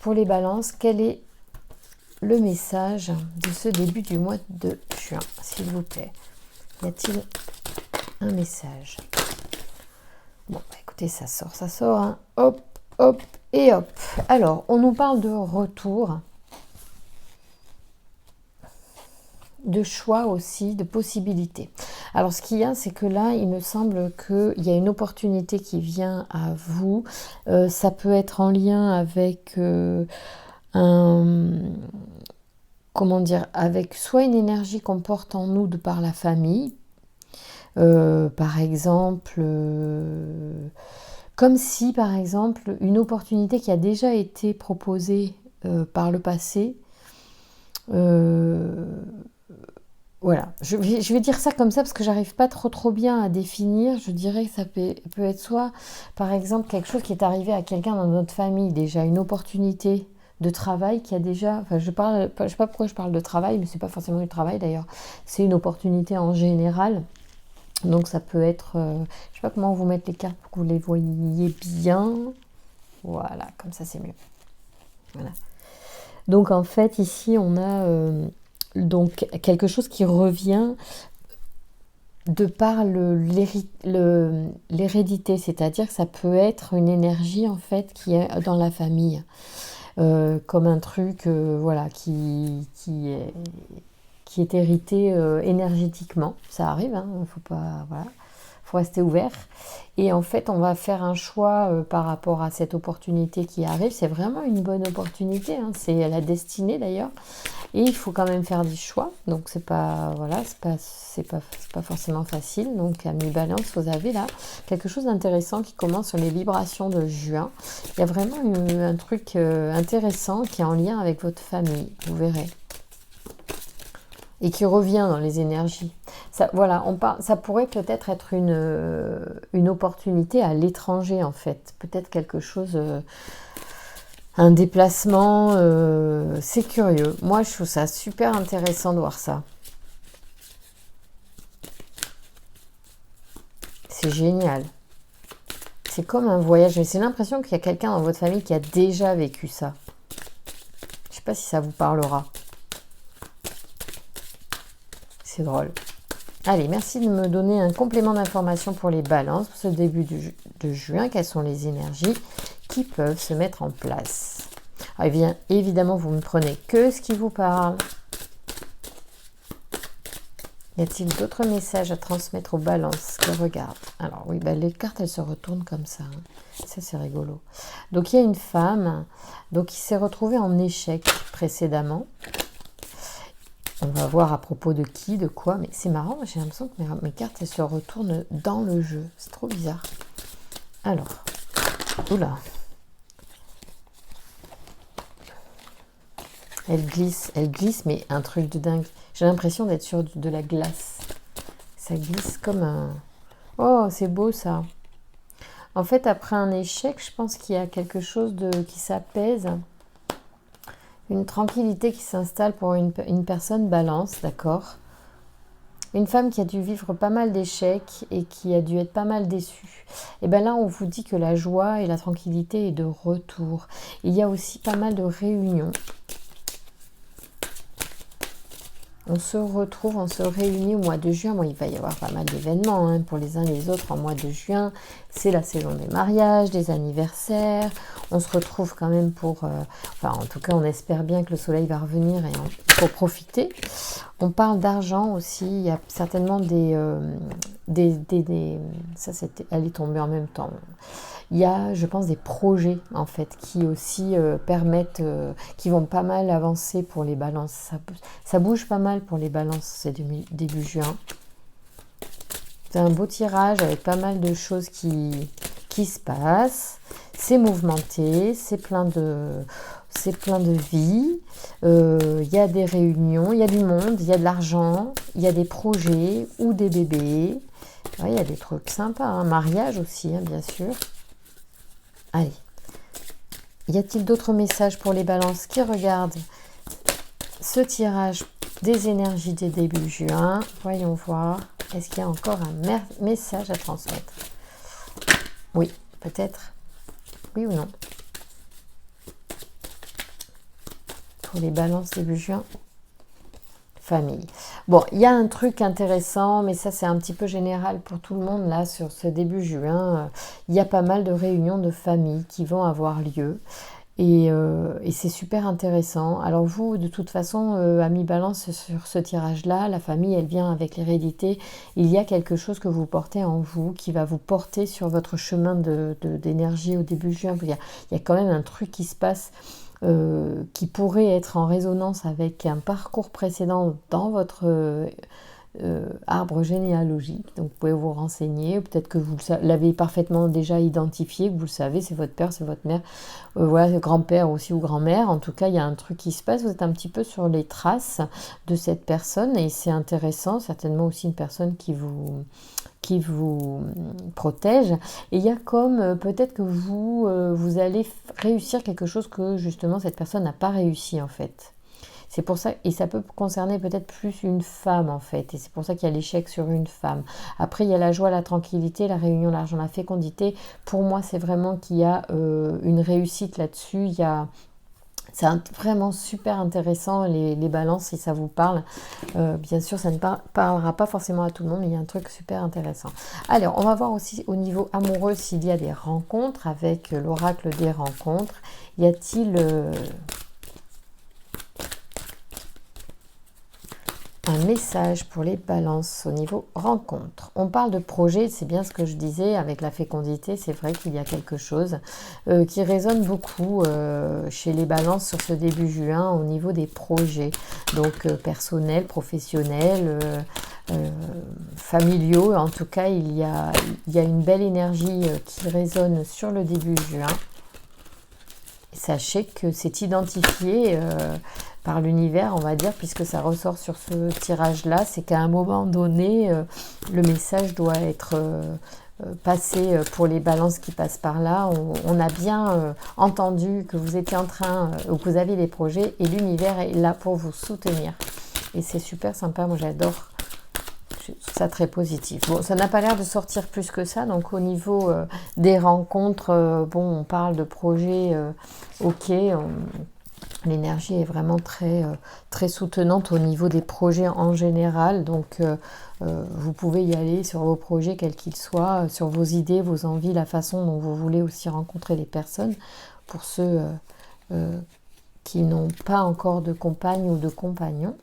Pour les balances, quel est le message de ce début du mois de juin, s'il vous plaît? Y a-t-il un message? Bon, bah, écoutez, ça sort, hein. Hop, hop et hop. Alors, on nous parle de retour, de choix aussi, de possibilités. Alors, ce qu'il y a, c'est que là, il me semble qu'il y a une opportunité qui vient à vous. Ça peut être en lien avec comment dire, avec soit une énergie qu'on porte en nous de par la famille, par exemple, comme si, par exemple, une opportunité qui a déjà été proposée par le passé, voilà, je vais dire ça comme ça parce que j'arrive pas trop bien à définir. Je dirais que ça peut être soit, par exemple, quelque chose qui est arrivé à quelqu'un dans notre famille, déjà une opportunité de travail qui a déjà, enfin, je sais pas pourquoi je parle de travail, mais c'est pas forcément du travail d'ailleurs, c'est une opportunité en général. Donc ça peut être, je sais pas comment vous mettre les cartes pour que vous les voyiez bien. Voilà, comme ça c'est mieux. Voilà. Donc en fait ici on a donc quelque chose qui revient de par l'hérédité, c'est-à-dire que ça peut être une énergie en fait qui est dans la famille, comme un truc voilà qui est hérité énergétiquement. Ça arrive, hein, faut pas, voilà, faut rester ouvert. Et en fait, on va faire un choix par rapport à cette opportunité qui arrive. C'est vraiment une bonne opportunité, hein, c'est la destinée d'ailleurs. Et il faut quand même faire des choix. Donc c'est pas, voilà, c'est pas forcément facile. Donc amis Balance, vous avez là quelque chose d'intéressant qui commence sur les vibrations de juin. Il y a vraiment un truc intéressant qui est en lien avec votre famille, vous verrez. Et qui revient dans les énergies. Ça, voilà, ça pourrait peut-être être une opportunité à l'étranger en fait. Peut-être quelque chose, un déplacement, c'est curieux. Moi, je trouve ça super intéressant de voir ça. C'est génial. C'est comme un voyage, mais c'est l'impression qu'il y a quelqu'un dans votre famille qui a déjà vécu ça. Je ne sais pas si ça vous parlera. C'est drôle. Allez, merci de me donner un complément d'information pour les balances pour ce début de juin. Quelles sont les énergies qui peuvent se mettre en place? Alors, bien, évidemment, vous ne prenez que ce qui vous parle. Y a-t-il d'autres messages à transmettre aux balances qui regardent? Alors oui, bah, les cartes, elles se retournent comme ça. Hein. Ça, c'est rigolo. Donc, il y a une femme qui s'est retrouvée en échec précédemment. On va voir à propos de qui, de quoi, mais c'est marrant, j'ai l'impression que mes cartes elles se retournent dans le jeu. C'est trop bizarre. Alors, oula. Elle glisse, mais un truc de dingue. J'ai l'impression d'être sur de la glace. Ça glisse comme un... Oh, c'est beau ça. En fait, après un échec, je pense qu'il y a quelque chose qui s'apaise. Une tranquillité qui s'installe pour une personne balance, d'accord? Une femme qui a dû vivre pas mal d'échecs et qui a dû être pas mal déçue. Et bien là, on vous dit que la joie et la tranquillité est de retour. Il y a aussi pas mal de réunions. On se retrouve, on se réunit au mois de juin. Bon, il va y avoir pas mal d'événements hein, pour les uns et les autres en mois de juin. C'est la saison des mariages, des anniversaires. On se retrouve quand même pour... enfin, en tout cas, on espère bien que le soleil va revenir et pour profiter. On parle d'argent aussi. Il y a certainement ça, elle est tombée en même temps. Il y a, je pense, des projets, en fait, qui aussi permettent, qui vont pas mal avancer pour les balances. Ça bouge pas mal pour les balances, c'est début juin. C'est un beau tirage avec pas mal de choses qui se passent. C'est mouvementé, c'est plein de vie. Il y a des réunions, il y a du monde, il y a de l'argent, il y a des projets ou des bébés. Ouais, il y a des trucs sympas, un mariage aussi, hein, bien sûr. Allez, y a-t-il d'autres messages pour les balances qui regardent ce tirage des énergies des débuts juin? Voyons voir. Est-ce qu'il y a encore un message à transmettre? Oui, peut-être. Oui ou non? pour les balances début juin. Famille. Bon, il y a un truc intéressant, mais ça c'est un petit peu général pour tout le monde là sur ce début juin. Il y a pas mal de réunions de famille qui vont avoir lieu et c'est super intéressant. Alors vous, de toute façon, amis balance sur ce tirage-là, la famille elle vient avec l'hérédité. Il y a quelque chose que vous portez en vous qui va vous porter sur votre chemin d'énergie au début juin. Il y a quand même un truc qui se passe. Qui pourrait être en résonance avec un parcours précédent dans votre arbre généalogique. Donc vous pouvez vous renseigner, peut-être que vous l'avez parfaitement déjà identifié, que vous le savez, c'est votre père, c'est votre mère, voilà, grand-père aussi ou grand-mère. En tout cas, il y a un truc qui se passe, vous êtes un petit peu sur les traces de cette personne et c'est intéressant, certainement aussi une personne qui vous protège. Et il y a comme peut-être que vous allez réussir quelque chose que justement cette personne n'a pas réussi en fait. C'est pour ça, et ça peut concerner peut-être plus une femme en fait, et c'est pour ça qu'il y a l'échec sur une femme. Après, il y a la joie, la tranquillité, la réunion, l'argent, la fécondité. Pour moi, c'est vraiment qu'il y a une réussite là-dessus. C'est vraiment super intéressant, les balances, si ça vous parle. Bien sûr, ça ne parlera pas forcément à tout le monde, mais il y a un truc super intéressant. Alors, on va voir aussi au niveau amoureux s'il y a des rencontres avec l'oracle des rencontres. Y a-t-il un message pour les balances au niveau rencontre? On parle de projet, c'est bien ce que je disais avec la fécondité, c'est vrai qu'il y a quelque chose qui résonne beaucoup chez les balances sur ce début juin au niveau des projets, donc personnels, professionnels, familiaux. En tout cas, il y a une belle énergie qui résonne sur le début juin. Sachez que c'est identifié par l'univers, on va dire, puisque ça ressort sur ce tirage-là, c'est qu'à un moment donné, le message doit être passé pour les balances qui passent par là. On a bien entendu que vous étiez en train, ou que vous avez des projets, et l'univers est là pour vous soutenir. Et c'est super sympa, moi j'adore. Je trouve ça très positif. Bon, ça n'a pas l'air de sortir plus que ça, donc au niveau des rencontres, bon, on parle de projets, ok, l'énergie est vraiment très, très soutenante au niveau des projets en général, donc vous pouvez y aller sur vos projets, quels qu'ils soient, sur vos idées, vos envies, la façon dont vous voulez aussi rencontrer les personnes. Pour ceux qui n'ont pas encore de compagne ou de compagnon.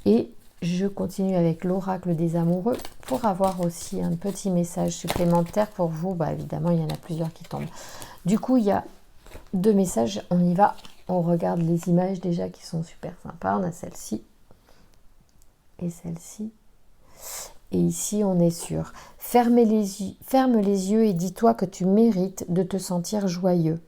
Et je continue avec l'oracle des amoureux pour avoir aussi un petit message supplémentaire pour vous. Bah, évidemment, il y en a plusieurs qui tombent. Du coup, il y a 2 messages. On y va. On regarde les images déjà qui sont super sympas. On a celle-ci et celle-ci. Et ici, on est sur ferme les yeux et dis-toi que tu mérites de te sentir joyeux.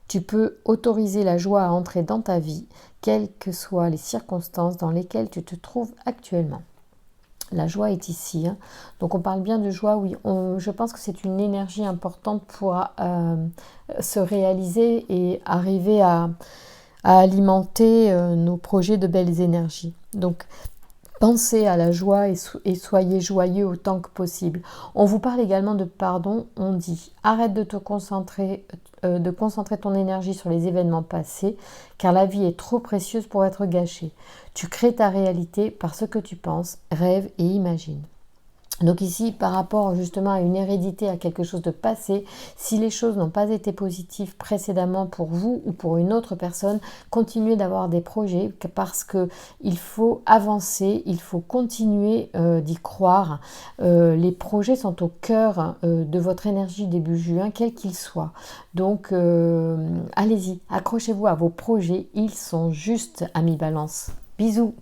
Tu peux autoriser la joie à entrer dans ta vie, quelles que soient les circonstances dans lesquelles tu te trouves actuellement. La joie est ici. Hein. Donc on parle bien de joie, oui. Je pense que c'est une énergie importante pour se réaliser et arriver à alimenter nos projets de belles énergies. Donc pensez à la joie et soyez joyeux autant que possible. On vous parle également de pardon. On dit arrête de concentrer ton énergie sur les événements passés, car la vie est trop précieuse pour être gâchée. Tu crées ta réalité par ce que tu penses, rêves et imagines. Donc ici, par rapport justement à une hérédité, à quelque chose de passé, si les choses n'ont pas été positives précédemment pour vous ou pour une autre personne, continuez d'avoir des projets parce qu'il faut avancer, il faut continuer d'y croire. Les projets sont au cœur de votre énergie début juin, quel qu'il soit. Donc allez-y, accrochez-vous à vos projets, ils sont juste amis balance. Bisous!